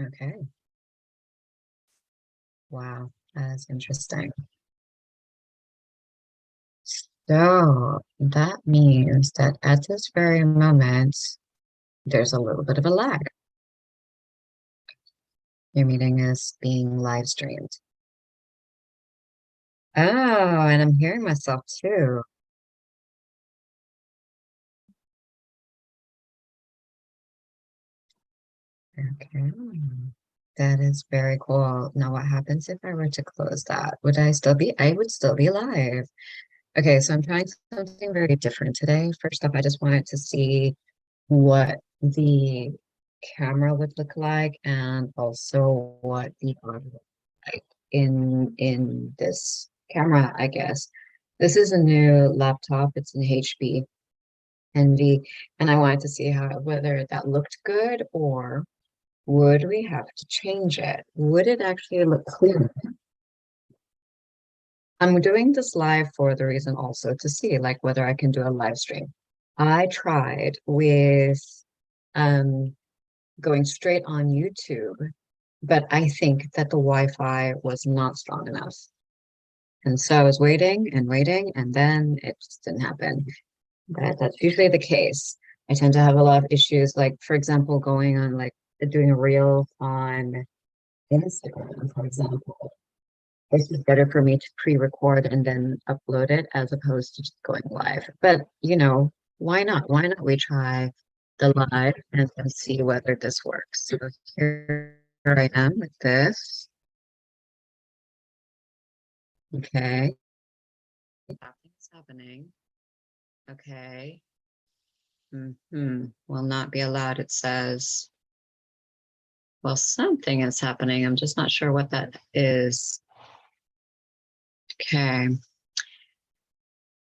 Okay. Wow, that's interesting. So that means that at this very moment, there's a little bit of a lag. Your meeting is being live streamed. Oh, and I'm hearing myself too. Okay. That is very cool. Now, what happens if I were to close that? I would still be live. Okay, so I'm trying something very different today. First off, I just wanted to see what the camera would look like and also what the audio would look like in this camera, I guess. This is a new laptop. It's an HP Envy, and I wanted to see how whether that looked good or would we have to change it? Would it actually look clear? I'm doing this live for the reason also to see like whether I can do a live stream. I tried with um going straight on YouTube, but I think that the Wi-Fi was not strong enough. And so I was waiting and waiting, and then it just didn't happen. But that's usually the case. I tend to have a lot of issues, like for example, going on like doing a reel on Instagram, for example. It's just better for me to pre-record and then upload it as opposed to just going live. But why not? Why not we try the live and then see whether this works? So here I am with this. Okay. Nothing's happening. Okay. Will not be allowed, it says. Well, something is happening. I'm just not sure what that is. Okay.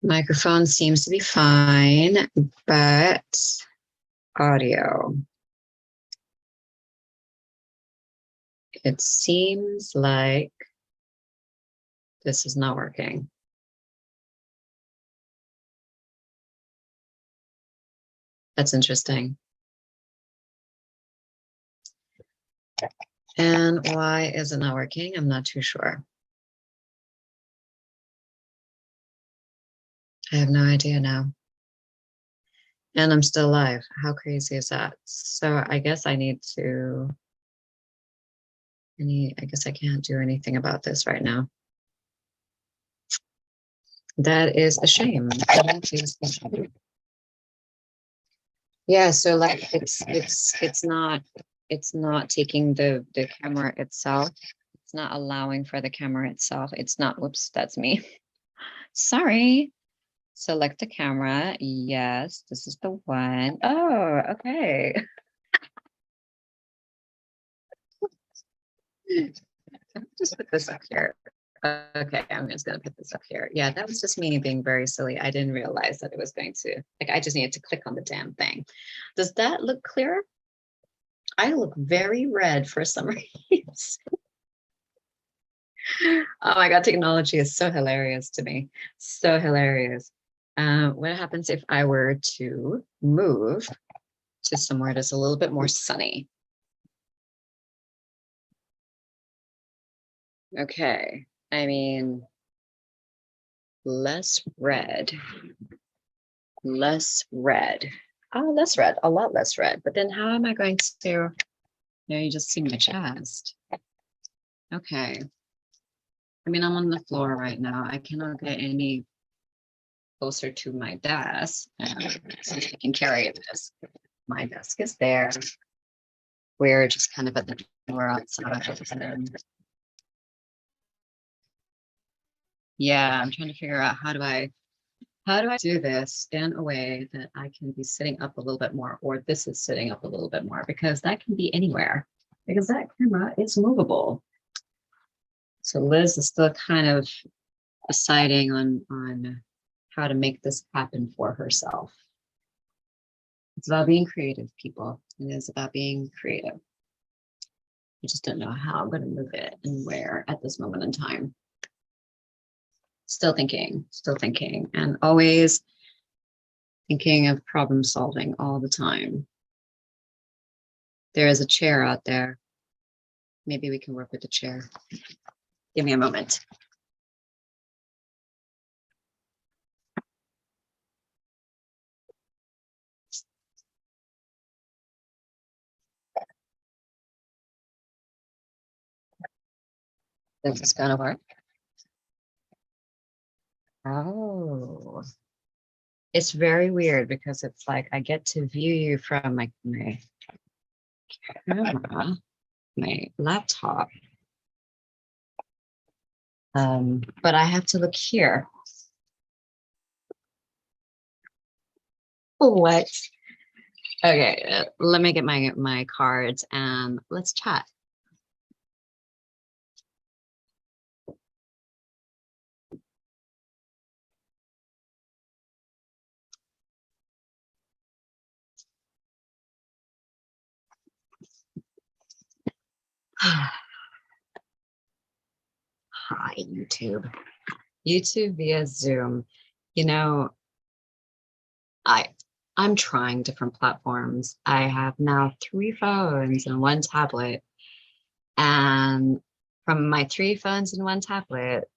Microphone seems to be fine, but audio. It seems like this is not working. That's interesting. And why is it not working? I'm not too sure. I have no idea now. And I'm still live. How crazy is that? So I guess I need to, I guess I can't do anything about this right now. That is a shame. That is a shame. Yeah, so like it's not taking the camera itself. It's not allowing for the camera itself. It's not, whoops, that's me. Sorry. Select the camera. Yes, this is the one. Oh, okay. Just put this up here. Okay, I'm just gonna put this up here. Yeah, that was just me being very silly. I didn't realize that it was going to, like, I just needed to click on the damn thing. Does that look clear? I look very red for some reason. Oh my God, technology is so hilarious to me. So hilarious. What happens if I were to move to somewhere that's a little bit more sunny? Okay, I mean, less red, less red. Oh, less red, a lot less red. But then how am I going to, you just see my chest. Okay. I mean, I'm on the floor right now. I cannot get any closer to my desk since I can carry this. My desk is there. We're just kind of at the door outside. Yeah, I'm trying to figure out how do I do this in a way that I can be sitting up a little bit more, or this is sitting up a little bit more, because that can be anywhere, because that camera is movable. So Liz is still kind of deciding on how to make this happen for herself. It's about being creative, people. It is about being creative. I just don't know how I'm going to move it and where at this moment in time. Still thinking, and always thinking of problem solving all the time. There is a chair out there. maybe we can work with the chair. Give me a moment. This is gonna work. Oh, it's very weird because it's like I get to view you from like my camera, my laptop. But I have to look here. What? Okay, let me get my cards and let's chat. Hi, YouTube. YouTube via Zoom. You know, I'm trying different platforms. I have now 3 phones and 1 tablet. And from my 3 phones and 1 tablet,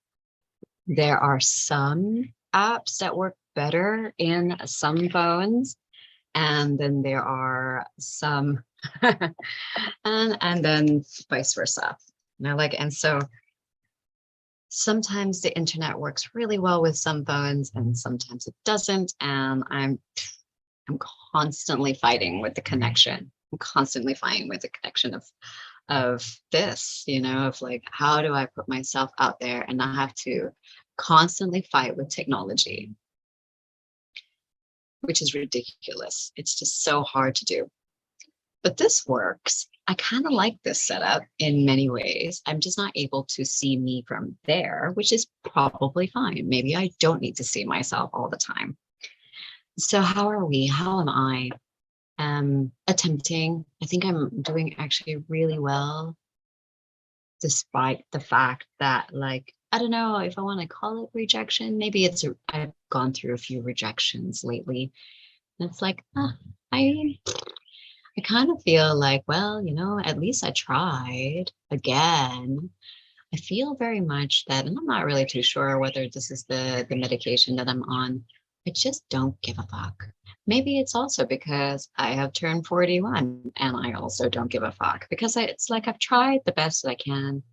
there are some apps that work better in some phones. And then there are some, and then vice versa. And so sometimes the internet works really well with some phones and sometimes it doesn't. And I'm constantly fighting with the connection. I'm constantly fighting with the connection of this, of like, how do I put myself out there and not have to constantly fight with technology, which is ridiculous. It's just so hard to do. But this works. I kind of like this setup in many ways. I'm just not able to see me from there, which is probably fine. Maybe I don't need to see myself all the time. So how are we? How am I? Attempting. I think I'm doing actually really well, despite the fact that, like, I don't know if I want to call it rejection. Maybe I've gone through a few rejections lately. And it's like, I kind of feel like, well, at least I tried again. I feel very much that, and I'm not really too sure whether this is the medication that I'm on. I just don't give a fuck. Maybe it's also because I have turned 41 and I also don't give a fuck because it's like I've tried the best that I can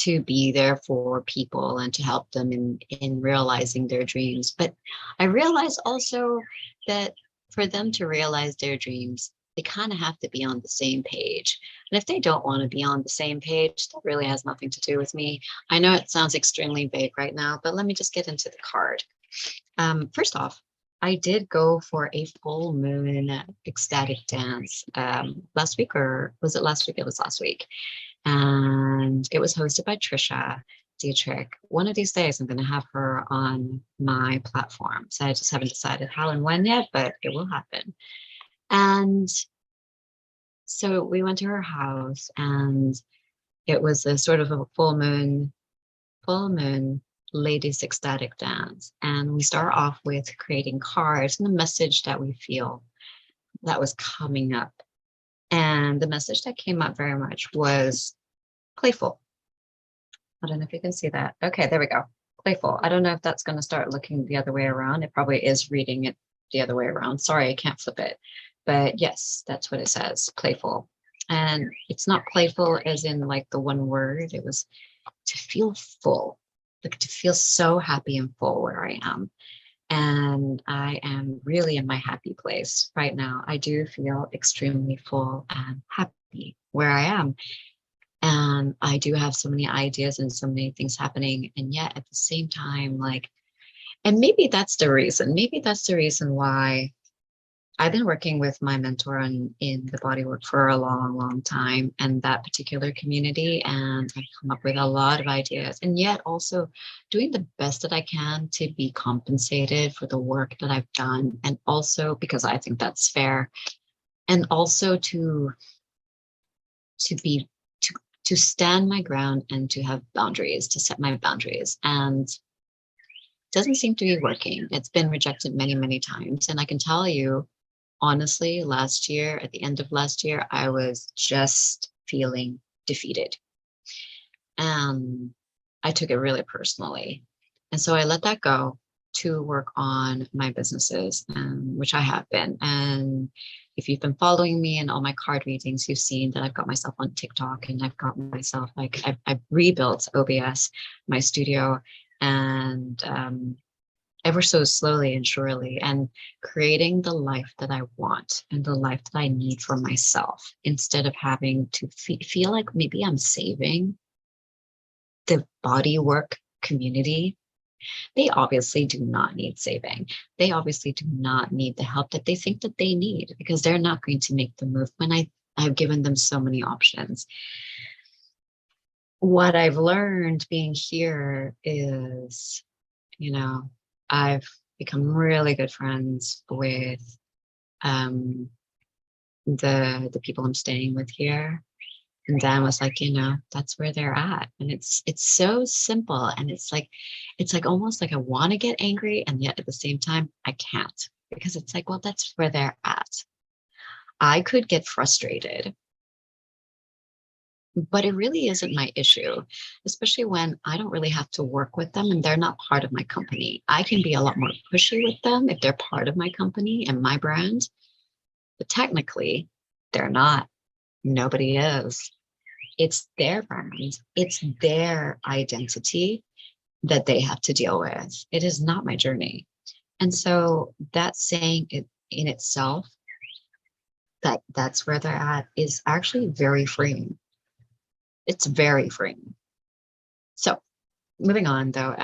to be there for people and to help them in realizing their dreams. But I realize also that for them to realize their dreams, they kind of have to be on the same page. And if they don't want to be on the same page, that really has nothing to do with me. I know it sounds extremely vague right now, but let me just get into the card. First off, I did go for a full moon ecstatic dance last week, or was it last week? It was last week. And it was hosted by Trisha Dietrich. One of these days, I'm going to have her on my platform. So I just haven't decided how and when yet, but it will happen. And so we went to her house and it was a sort of a full moon ladies ecstatic dance. And we start off with creating cards and the message that we feel that was coming up. And the message that came up very much was playful. I don't know if you can see that. Okay, there we go. Playful. I don't know if that's going to start looking the other way around. It probably is reading it the other way around. Sorry, I can't flip it. But yes, that's what it says, playful. And it's not playful as in like the one word. It was to feel full, like to feel so happy and full where I am. And I am really in my happy place right now. I do feel extremely full and happy where I am. And I do have so many ideas and so many things happening. And yet at the same time, like, and maybe that's the reason why I've been working with my mentor in the bodywork for a long, long time and that particular community. And I've come up with a lot of ideas and yet also doing the best that I can to be compensated for the work that I've done. And also because I think that's fair. And also to stand my ground and to have boundaries, to set my boundaries. And it doesn't seem to be working. It's been rejected many, many times. And I can tell you, honestly, last year, at the end of last year, I was just feeling defeated. And I took it really personally. And so I let that go to work on my businesses, which I have been. And if you've been following me in all my card readings, you've seen that I've got myself on TikTok, and I've got myself, like, I've rebuilt OBS, my studio, and ever so slowly and surely, and creating the life that I want and the life that I need for myself, instead of having to feel like maybe I'm saving the body work community. They obviously do not need saving. They obviously do not need the help that they think that they need, because they're not going to make the move when I've given them so many options. What I've learned being here is, I've become really good friends with the people I'm staying with here. And Dan was like, that's where they're at. And it's so simple. And it's like almost like I want to get angry, and yet at the same time I can't, because it's like, well, that's where they're at. I could get frustrated, but it really isn't my issue, especially when I don't really have to work with them and they're not part of my company. I can be a lot more pushy with them if they're part of my company and my brand, but technically they're not. Nobody is. It's their brand. It's their identity that they have to deal with. It is not my journey. And so that saying it in itself, that's where they're at, is actually very freeing. It's very freeing. So moving on though,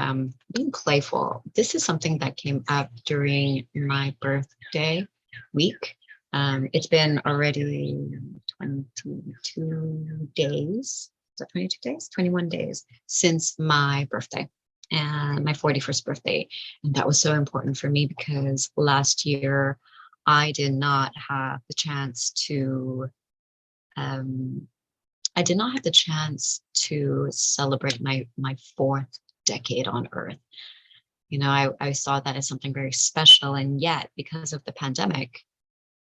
being playful. This is something that came up during my birthday week. It's been already 22 days. Is that 22 days? 21 days since my birthday, and my 41st birthday. And that was so important for me, because last year I did not have the chance to celebrate my fourth decade on Earth. I saw that as something very special. And yet, because of the pandemic,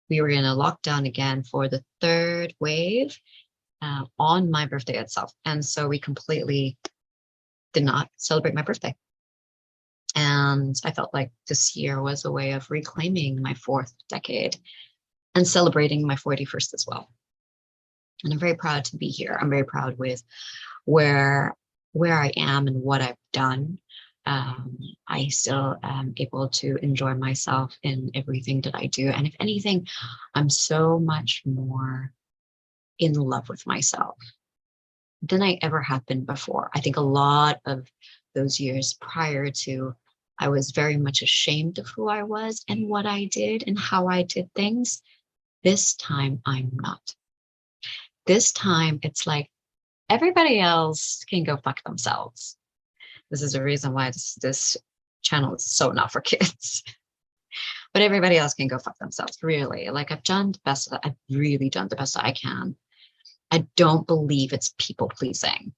we were in a lockdown again for the third wave on my birthday itself. And so we completely did not celebrate my birthday. And I felt like this year was a way of reclaiming my fourth decade and celebrating my 41st as well. And I'm very proud to be here. I'm very proud with where I am and what I've done. I still am able to enjoy myself in everything that I do. And if anything, I'm so much more in love with myself than I ever have been before. I think a lot of those years prior to, I was very much ashamed of who I was and what I did and how I did things. This time, I'm not. This time, it's like everybody else can go fuck themselves. This is a reason why this channel is so not for kids. But everybody else can go fuck themselves, really. Like, I've really done the best I can. I don't believe it's people pleasing.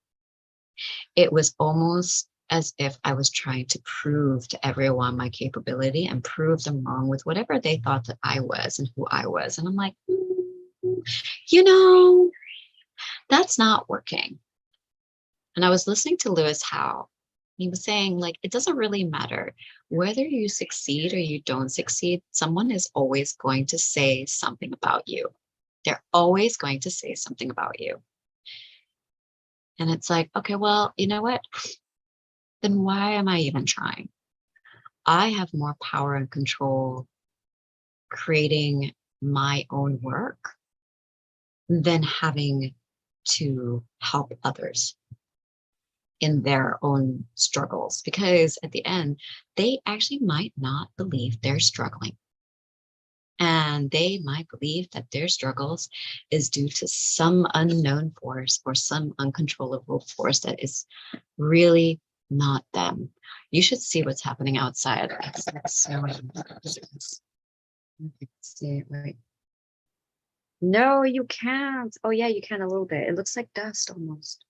It was almost as if I was trying to prove to everyone my capability and prove them wrong with whatever they thought that I was and who I was. And I'm like, that's not working. And I was listening to Lewis Howe. He was saying, like, it doesn't really matter whether you succeed or you don't succeed. Someone is always going to say something about you. They're always going to say something about you. And it's like, okay, well, you know what? Then why am I even trying? I have more power and control creating my own work than having to help others in their own struggles, because at the end, they actually might not believe they're struggling. And they might believe that their struggles is due to some unknown force or some uncontrollable force that is really not them. You should see what's happening outside. It's like snowing. See it, right? No, you can't. Oh yeah, you can a little bit. It looks like dust almost.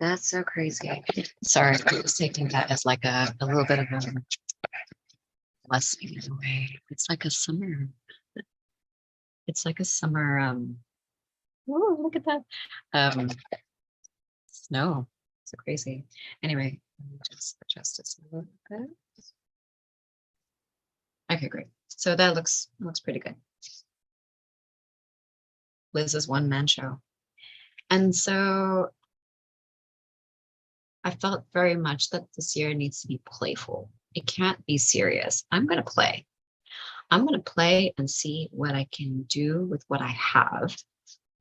That's so crazy. Sorry, I was taking that as like a little bit of a blessing in a way. It's like a summer. It's like a summer, oh, look at that. Snow. So crazy. Anyway, let me just adjust this a little bit. Okay, great. So that looks pretty good. Liz's one-man show. And so I felt very much that this year needs to be playful. It can't be serious. I'm going to play. I'm going to play and see what I can do with what I have.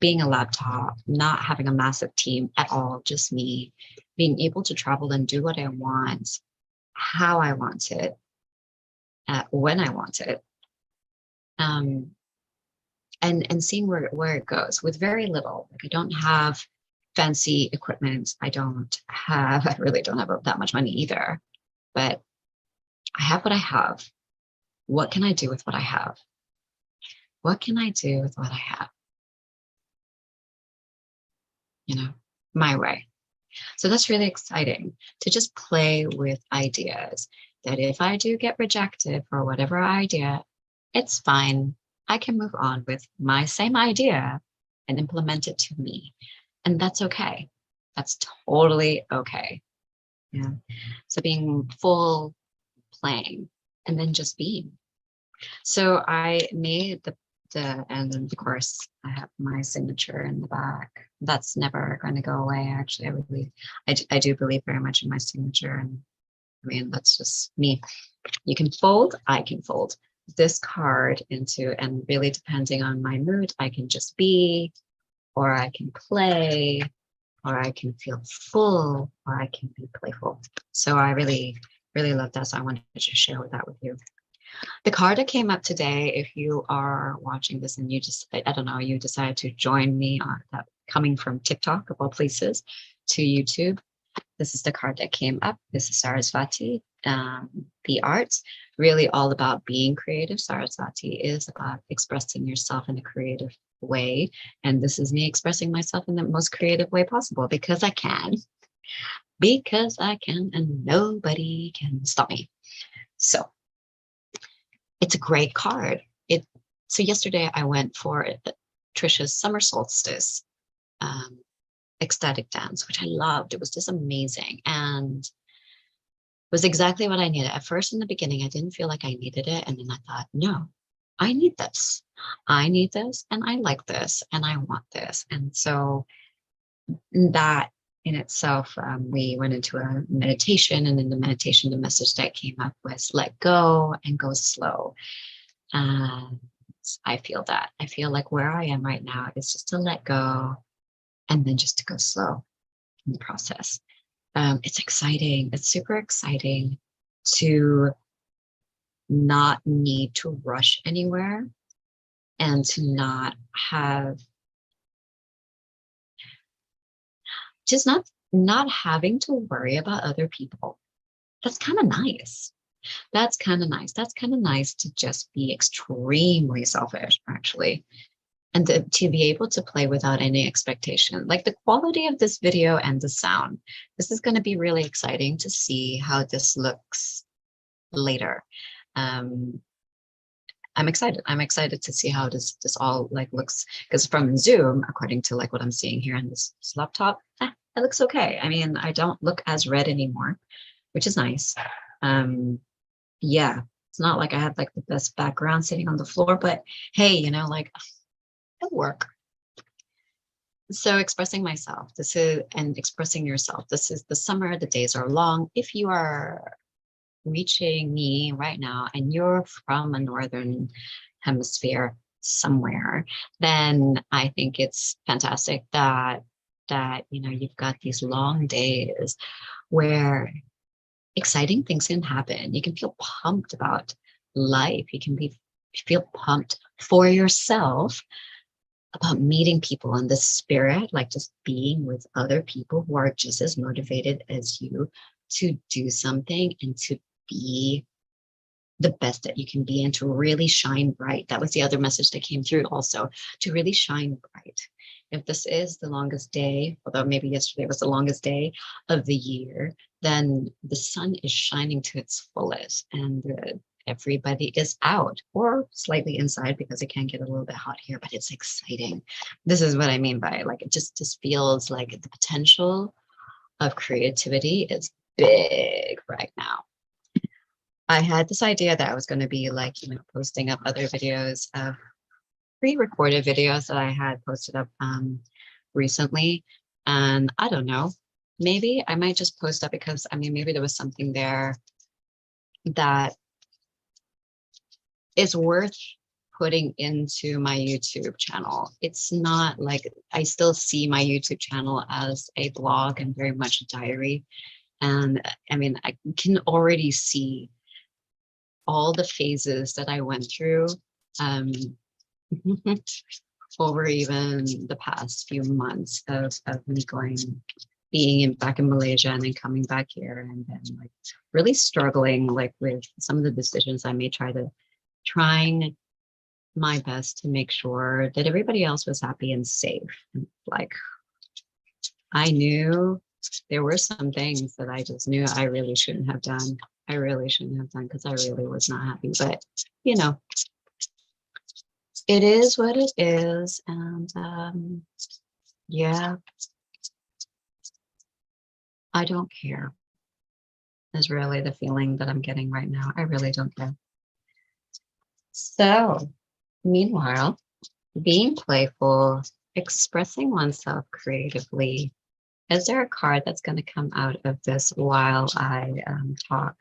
Being a laptop, not having a massive team at all, just me, being able to travel and do what I want, how I want it, when I want it, and seeing where it goes with very little. Like I don't have fancy equipment. I really don't have that much money either, but I have what I have. What can I do with what I have? What can I do with what I have? You know, my way. So that's really exciting to just play with ideas that if I do get rejected for whatever idea, it's fine. I can move on with my same idea and implement it to me. And that's okay. That's totally okay. Yeah. So being full playing and then just being. So I made and then of course I have my signature in the back. That's never going to go away. Actually, I do believe very much in my signature. And I mean, that's just me. You can fold, I can fold this card into, and really depending on my mood, I can just be, or I can play, or I can feel full, or I can be playful. So I really, really love that. So I wanted to share that with you. The card that came up today, if you are watching this and you just, I don't know, you decided to join me on that, coming from TikTok of all places to YouTube, this is the card that came up. This is Sarasvati, the arts, really all about being creative. Sarasvati is about expressing yourself in a creative way. And this is me expressing myself in the most creative way possible because I can. Because I can, and nobody can stop me. So it's a great card. So yesterday I went for Trisha's summer solstice ecstatic dance, which I loved. It was just amazing and was exactly what I needed. At first, in the beginning, I didn't feel like I needed it. And then I thought, no, I need this. I need this and I like this and I want this. And so that in itself, we went into a meditation, and in the meditation, the message that came up was let go and go slow. And I feel that. I feel like where I am right now is just to let go and then just to go slow in the process. It's exciting. It's super exciting to not need to rush anywhere and to not have just not having to worry about other people. That's kind of nice. That's kind of nice. That's kind of nice to just be extremely selfish, actually. And to be able to play without any expectation. Like the quality of this video and the sound. This is going to be really exciting to see how this looks later. I'm excited. I'm excited to see how this all like looks, because from Zoom, according to like what I'm seeing here on this laptop, it looks okay. I mean, I don't look as red anymore, which is nice. Yeah, it's not like I have like the best background sitting on the floor, but hey, you know, like it'll work. So expressing myself, and expressing yourself. This is the summer, the days are long. If you are reaching me right now and you're from a northern hemisphere somewhere, then I think it's fantastic that you know you've got these long days where exciting things can happen. You can feel pumped about life. You can feel pumped for yourself about meeting people in the spirit, like just being with other people who are just as motivated as you to do something and to be the best that you can be and to really shine bright. That was the other message that came through also, to really shine bright. If this is the longest day, although maybe yesterday was the longest day of the year, then the sun is shining to its fullest. And everybody is out or slightly inside because it can get a little bit hot here, but it's exciting. This is what I mean by like, it just feels like the potential of creativity is big right now. I had this idea that I was going to be like, you know, posting up other videos of pre-recorded videos that I had posted up recently. And I don't know, maybe I might just post up because I mean, maybe there was something there that is worth putting into my YouTube channel. It's not like I still see my YouTube channel as a blog and very much a diary. And I mean, I can already see all the phases that I went through over even the past few months of me back in Malaysia and then coming back here and then like really struggling like with some of the decisions I made, trying my best to make sure that everybody else was happy and safe. And like I knew there were some things that I just knew I really shouldn't have done. I really shouldn't have done because I really was not happy. But you know, it is what it is. And yeah, I don't care is really the feeling that I'm getting right now. I really don't care. So meanwhile, being playful, expressing oneself creatively, is there a card that's going to come out of this while I talk?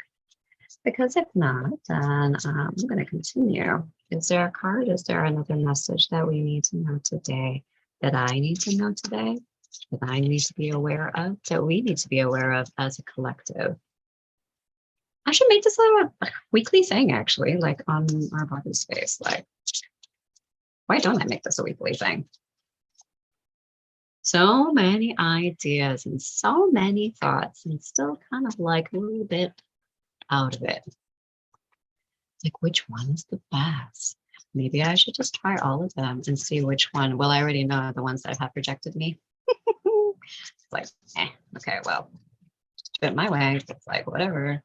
Because if not, then I'm going to continue. Is there a card? Is there another message that we need to know today, that I need to know today, that I need to be aware of, that we need to be aware of as a collective? I should make this a weekly thing, actually, like on our body space. Like, why don't I make this a weekly thing? So many ideas and so many thoughts, and still kind of like a little bit out of it. Like, which one is the best? Maybe I should just try all of them and see which one. Well, I already know the ones that have rejected me. It's like, okay, well, do it my way. It's like, whatever.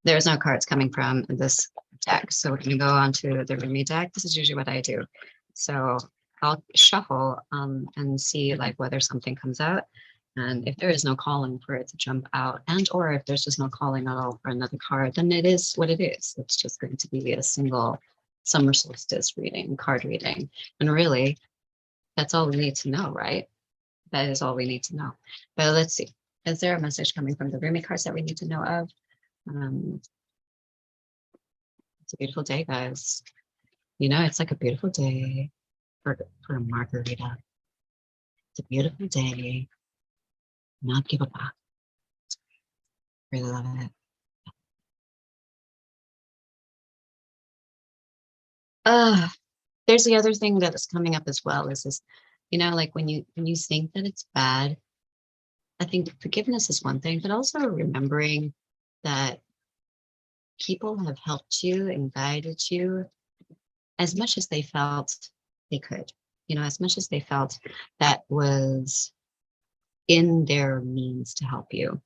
There's no cards coming from this deck. So we're going to go on to the Rumi deck. This is usually what I do. So I'll shuffle and see like whether something comes out. And if there is no calling for it to jump out, and or if there's just no calling at all for another card, then it is what it is. It's just going to be a single summer solstice reading, card reading. And really, that's all we need to know, right? That is all we need to know. But let's see. Is there a message coming from the Rumi cards that we need to know of? It's a beautiful day, guys. You know, it's like a beautiful day for a margarita. It's a beautiful day. Not give a fuck. Really love it. There's the other thing that is coming up as well is this, you know, like when you think that it's bad, I think forgiveness is one thing, but also remembering that people have helped you and guided you as much as they felt they could, you know, as much as they felt that was in their means to help you.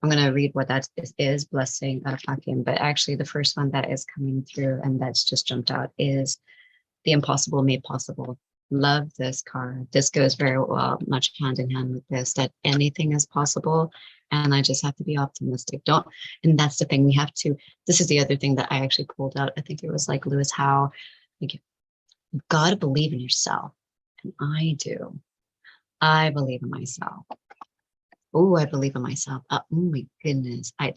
I'm going to read what that is blessing Fakim, but actually the first one that is coming through and that's just jumped out is the impossible made possible. Love this card. This goes very well, much hand in hand with this, that anything is possible. And I just have to be optimistic. And that's the thing we have to, this is the other thing that I actually pulled out. I think it was like Lewis Howe, like, you've got to believe in yourself. And I do. I believe in myself. Oh, I believe in myself. Oh my goodness. I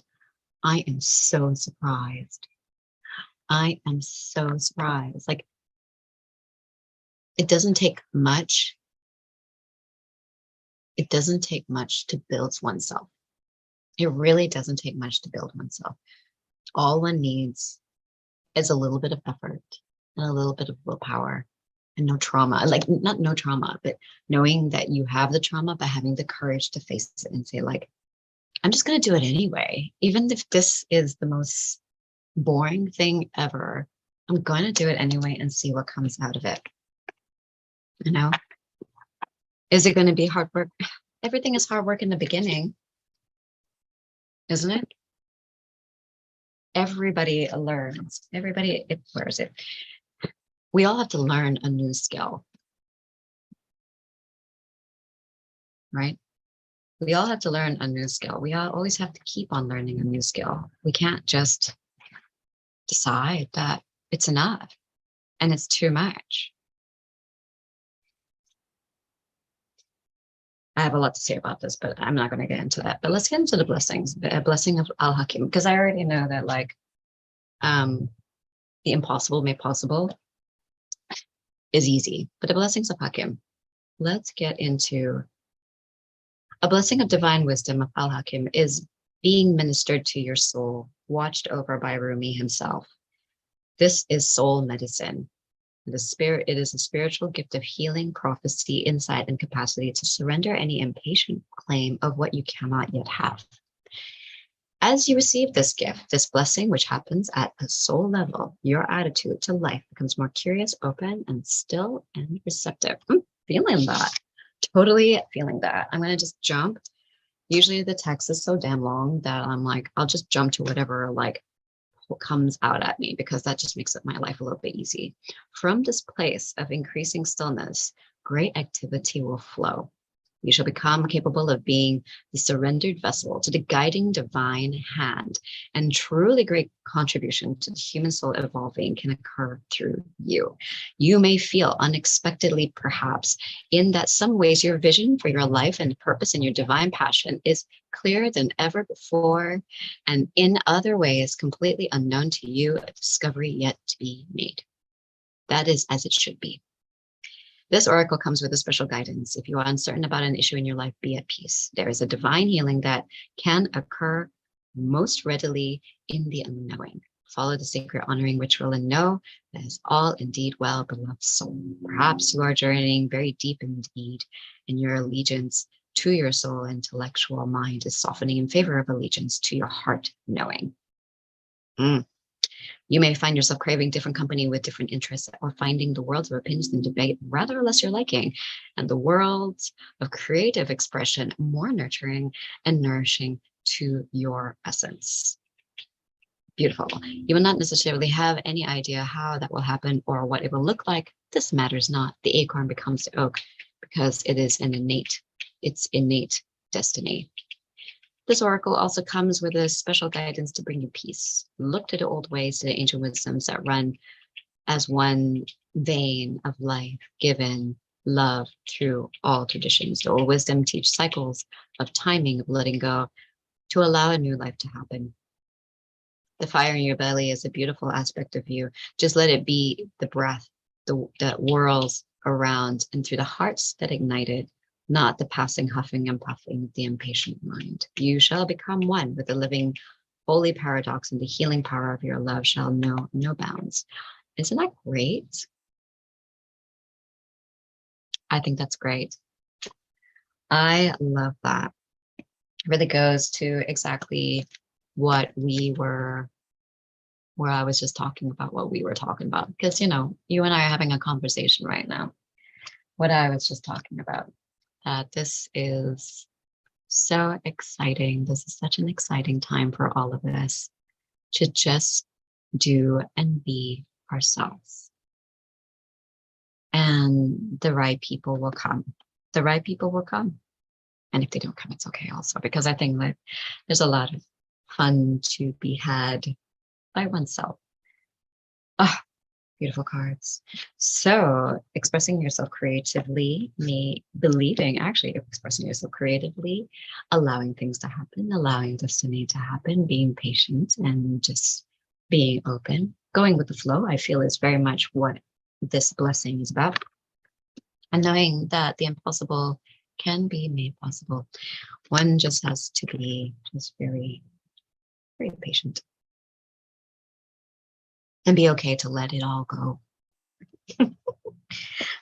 am so surprised. I am so surprised. Like, it doesn't take much. It doesn't take much to build oneself. It really doesn't take much to build oneself. All one needs is a little bit of effort and a little bit of willpower and no trauma. Like, not no trauma, but knowing that you have the trauma, but having the courage to face it and say, like, I'm just going to do it anyway. Even if this is the most boring thing ever, I'm going to do it anyway and see what comes out of it. You know, is it going to be hard work? Everything is hard work in the beginning, isn't it? everybody learns. Where is it? We all have to learn a new skill, right? We all have to learn a new skill. We all always have to keep on learning a new skill. We can't just decide that it's enough and it's too much. I have a lot to say about this, but I'm not going to get into that. But let's get into the blessings, the blessing of Al Hakim, because I already know that like the impossible made possible is easy, but the blessings of Hakim. Let's get into a blessing of divine wisdom of Al Hakim is being ministered to your soul, watched over by Rumi himself. This is soul medicine. It is a spiritual gift of healing, prophecy, insight, and capacity to surrender any impatient claim of what you cannot yet have. As you receive this gift, this blessing, which happens at a soul level, your attitude to life becomes more curious, open, and still and receptive. I'm feeling that. Totally feeling that. I'm going to just jump. Usually the text is so damn long that I'm like, I'll just jump to whatever like what comes out at me, because that just makes it my life a little bit easy. From this place of increasing stillness, great activity will flow. You shall become capable of being the surrendered vessel to the guiding divine hand, and truly great contribution to the human soul evolving can occur through you. You may feel unexpectedly, perhaps, in that some ways your vision for your life and purpose and your divine passion is clearer than ever before, and in other ways completely unknown to you, a discovery yet to be made. That is as it should be. This oracle comes with a special guidance. If you are uncertain about an issue in your life, be at peace. There is a divine healing that can occur most readily in the unknowing. Follow the sacred honoring ritual and know that is all indeed well, beloved soul. Perhaps you are journeying very deep indeed, and your allegiance to your soul intellectual mind is softening in favor of allegiance to your heart knowing. You may find yourself craving different company with different interests, or finding the worlds of opinions and debate rather less your liking, and the worlds of creative expression more nurturing and nourishing to your essence. Beautiful. You will not necessarily have any idea how that will happen or what it will look like. This matters not. The acorn becomes the oak because it is its innate destiny. This oracle also comes with a special guidance to bring you peace. Look to the old ways, to the ancient wisdoms that run as one vein of life, given love through all traditions. The old wisdom teach cycles of timing, of letting go, to allow a new life to happen. The fire in your belly is a beautiful aspect of you. Just let it be the breath that whirls around and through the hearts that ignited, not the passing huffing and puffing of the impatient mind. You shall become one with the living holy paradox, and the healing power of your love shall know no bounds. Isn't that great? I think that's great. I love that. It really goes to exactly what where I was just talking about what we were talking about. Because, you know, you and I are having a conversation right now. What I was just talking about. This is so exciting. This is such an exciting time for all of us to just do and be ourselves. And the right people will come. The right people will come. And if they don't come, it's okay also, because I think that there's a lot of fun to be had by oneself. Ah, beautiful cards. So expressing yourself creatively, expressing yourself creatively, allowing things to happen, allowing destiny to happen, being patient and just being open, going with the flow, I feel is very much what this blessing is about. And knowing that the impossible can be made possible. One just has to be just very, very patient. And be okay to let it all go.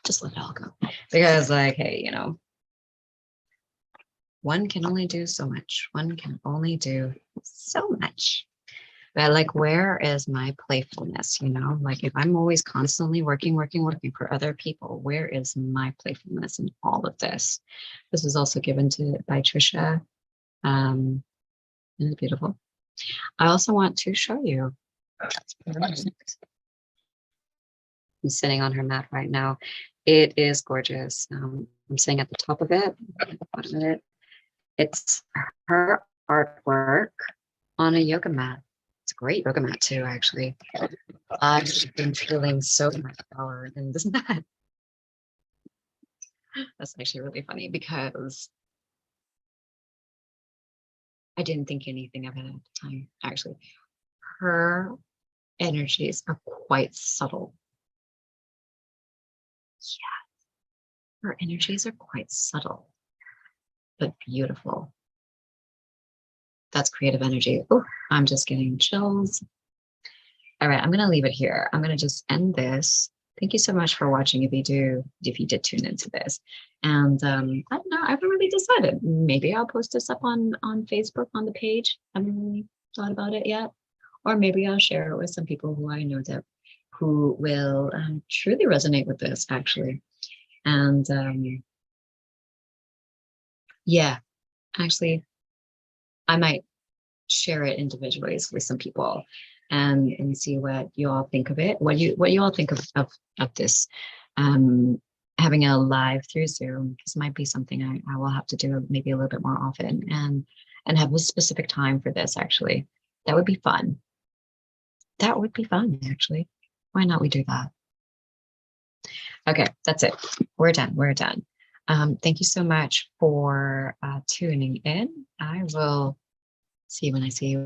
Just let it all go. Because like, hey, you know, one can only do so much. One can only do so much. But like, where is my playfulness? You know, like if I'm always constantly working for other people, where is my playfulness in all of this? This was also given by Trisha. Isn't it beautiful? I also want to show you. I'm sitting on her mat right now. It is gorgeous. I'm sitting at the top of it, at the bottom of it. It's her artwork on a yoga mat. It's a great yoga mat too, actually. I've been feeling so empowered, and isn't that? That's actually really funny because I didn't think anything of it at the time. Actually, her energies are quite subtle. Yeah, her energies are quite subtle, but beautiful. That's creative energy. Oh, I'm just getting chills. All right, I'm gonna leave it here. I'm gonna just end this. Thank you so much for watching. If you did tune into this, and I don't know, I haven't really decided. Maybe I'll post this up on Facebook on the page. I haven't really thought about it yet, or maybe I'll share it with some people who I know that who will truly resonate with this actually. And yeah, actually, I might share it individually with some people and see what you all think of it. What you all think of this having a live through Zoom. This might be something I will have to do maybe a little bit more often and have a specific time for this actually. That would be fun. That would be fun actually. Why not we do that? Okay, that's it. We're done. We're done. Thank you so much for tuning in. I will see you when I see you.